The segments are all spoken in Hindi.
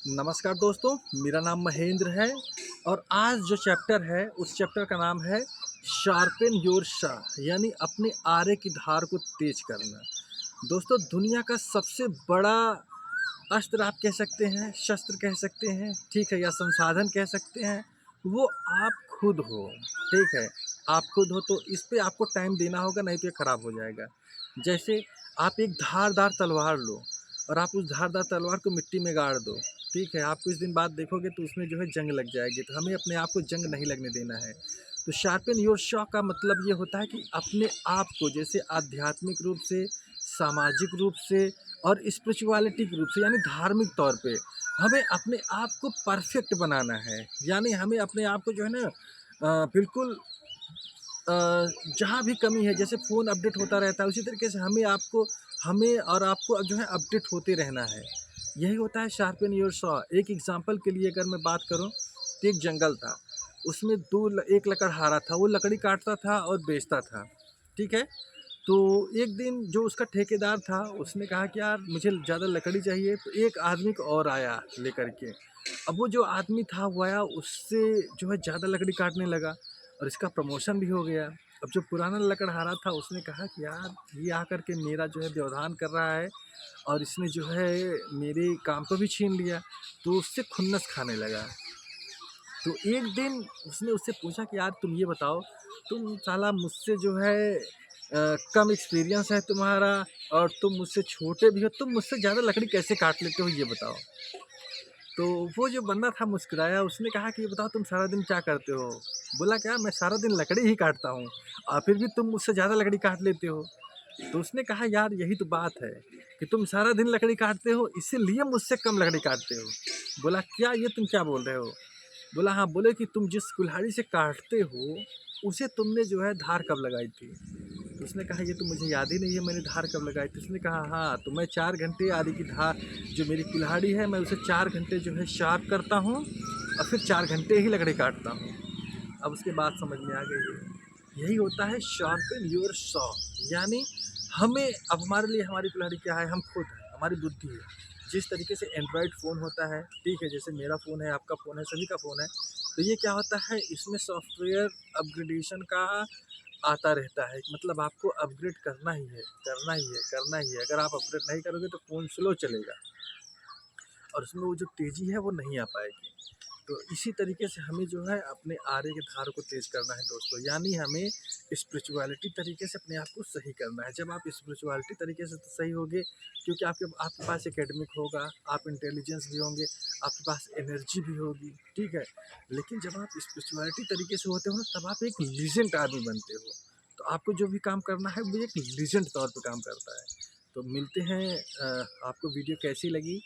नमस्कार दोस्तों, मेरा नाम महेंद्र है और आज जो चैप्टर है उस चैप्टर का नाम है शार्पेन योर शा यानी अपने आरे की धार को तेज करना। दोस्तों, दुनिया का सबसे बड़ा अस्त्र आप कह सकते हैं, शस्त्र कह सकते हैं, ठीक है, या संसाधन कह सकते हैं, वो आप खुद हो। ठीक है, आप खुद हो तो इस पे आपको टाइम देना होगा, नहीं तो ये खराब हो जाएगा। जैसे आप एक धारदार तलवार लो और आप उस धारदार तलवार को मिट्टी में गाड़ दो, ठीक है, आप कुछ दिन बाद देखोगे तो उसमें जो है जंग लग जाएगी। तो हमें अपने आप को जंग नहीं लगने देना है। तो शार्पन योर शॉ का मतलब ये होता है कि अपने आप को जैसे आध्यात्मिक रूप से, सामाजिक रूप से और स्पिरिचुअलिटी के रूप से यानी धार्मिक तौर पे हमें अपने आप को परफेक्ट बनाना है। यानी हमें अपने आप को जो है ना बिल्कुल जहाँ भी कमी है, जैसे फ़ोन अपडेट होता रहता है उसी तरीके से हमें और आपको जो है अपडेट होते रहना है। यही होता है शार्पन योर सॉ। एक एग्जांपल के लिए अगर मैं बात करूँ तो एक जंगल था, उसमें एक लकड़हारा था, वो लकड़ी काटता था और बेचता था। ठीक है, तो एक दिन जो उसका ठेकेदार था उसने कहा कि यार मुझे ज़्यादा लकड़ी चाहिए, तो एक आदमी को और आया लेकर के। अब वो जो आदमी था वो आया, उससे जो है ज़्यादा लकड़ी काटने लगा और इसका प्रमोशन भी हो गया। अब जो पुराना लकड़हारा था उसने कहा कि यार ये आकर के मेरा जो है व्यवधान कर रहा है और इसने जो है मेरे काम को भी छीन लिया, तो उससे खुन्नस खाने लगा। तो एक दिन उसने उससे पूछा कि यार तुम ये बताओ, तुम साला मुझसे जो है कम एक्सपीरियंस है तुम्हारा और तुम मुझसे छोटे भी हो, तुम मुझसे ज़्यादा लकड़ी कैसे काट लेते हो ये बताओ। तो वो जो बंदा था मुस्कुराया, उसने कहा कि ये बताओ तुम सारा दिन क्या करते हो? बोला क्या, मैं सारा दिन लकड़ी ही काटता हूँ और फिर भी तुम मुझसे ज़्यादा लकड़ी काट लेते हो। तो उसने कहा यार यही तो बात है कि तुम सारा दिन लकड़ी काटते हो इसीलिए मुझसे कम लकड़ी काटते हो। बोला क्या, ये तुम क्या बोल रहे हो? बोला हाँ, बोले कि तुम जिस कुल्हाड़ी से काटते हो उसे तुमने जो है धार कब लगाई थी? तो उसने कहा ये तो मुझे याद ही नहीं है मैंने धार कब लगाई थी। उसने कहा हाँ, तो मैं 4 घंटे आदि की धार, जो मेरी कुल्हाड़ी है मैं उसे 4 घंटे जो है शार्प करता हूँ और फिर 4 घंटे ही लकड़ी काटता हूँ। अब उसके बाद समझ में आ गई है, यही होता है शार्पन योर सॉ। यानी हमें, अब हमारे लिए हमारी कुल्हाड़ी क्या है, हम खुद हैं, हमारी बुद्धि है। जिस तरीके से एंड्रॉयड फ़ोन होता है, ठीक है, जैसे मेरा फ़ोन है, आपका फ़ोन है, सभी का फ़ोन है, तो ये क्या होता है, इसमें सॉफ्टवेयर अपग्रेडेशन का आता रहता है। मतलब आपको अपग्रेड करना ही है, करना ही है, करना ही है। अगर आप अपग्रेड नहीं करोगे तो फ़ोन स्लो चलेगा और उसमें वो जो तेज़ी है वो नहीं आ पाएगी। तो इसी तरीके से हमें जो है अपने आरे की धार को तेज़ करना है दोस्तों। यानी हमें स्पिरिचुअलिटी तरीके से अपने आप को सही करना है। जब आप स्पिरिचुअलिटी तरीके से तो सही होगे, क्योंकि आपके पास एकेडमिक होगा, आप इंटेलिजेंस भी होंगे, आपके पास एनर्जी भी होगी, ठीक है। लेकिन जब आप स्पिरिचुअलिटी तरीके से होते हो ना, तब आप एक लीजेंट आदमी बनते हो। तो आपको जो भी काम करना है वो एक लीजेंट तौर पे काम करता है। तो मिलते हैं, आपको वीडियो कैसी लगी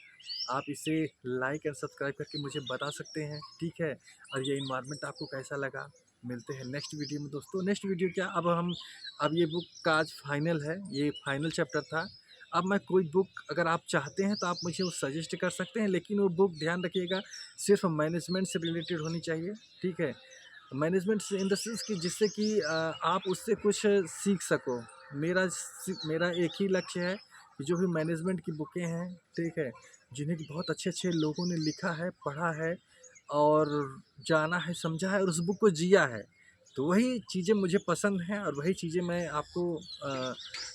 आप इसे लाइक एंड सब्सक्राइब करके मुझे बता सकते हैं, ठीक है। और ये इन्वायरमेंट आपको कैसा लगा। मिलते हैं नेक्स्ट वीडियो में दोस्तों। नेक्स्ट वीडियो क्या, अब ये बुक का आज फाइनल है, ये फाइनल चैप्टर था। अब मैं कोई बुक अगर आप चाहते हैं तो आप मुझे वो सजेस्ट कर सकते हैं, लेकिन वो बुक ध्यान रखिएगा सिर्फ मैनेजमेंट से रिलेटेड होनी चाहिए, ठीक है। मैनेजमेंट से इन द सेंस कि जिससे कि आप उससे कुछ सीख सको। मेरा एक ही लक्ष्य है कि जो भी मैनेजमेंट की बुकें हैं, ठीक है, जिन्हें कि बहुत अच्छे-अच्छे लोगों ने लिखा है, पढ़ा है और जाना है, समझा है और उस बुक को जिया है। तो वही चीज़ें मुझे पसंद हैं और वही चीज़ें मैं आपको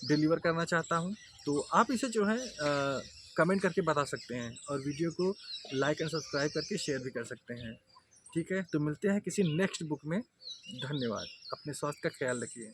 डिलीवर करना चाहता हूँ। तो आप इसे जो है कमेंट करके बता सकते हैं और वीडियो को लाइक एंड सब्सक्राइब करके शेयर भी कर सकते हैं। ठीक है, तो मिलते हैं किसी नेक्स्ट बुक में। धन्यवाद। अपने स्वास्थ्य का ख्याल रखिए।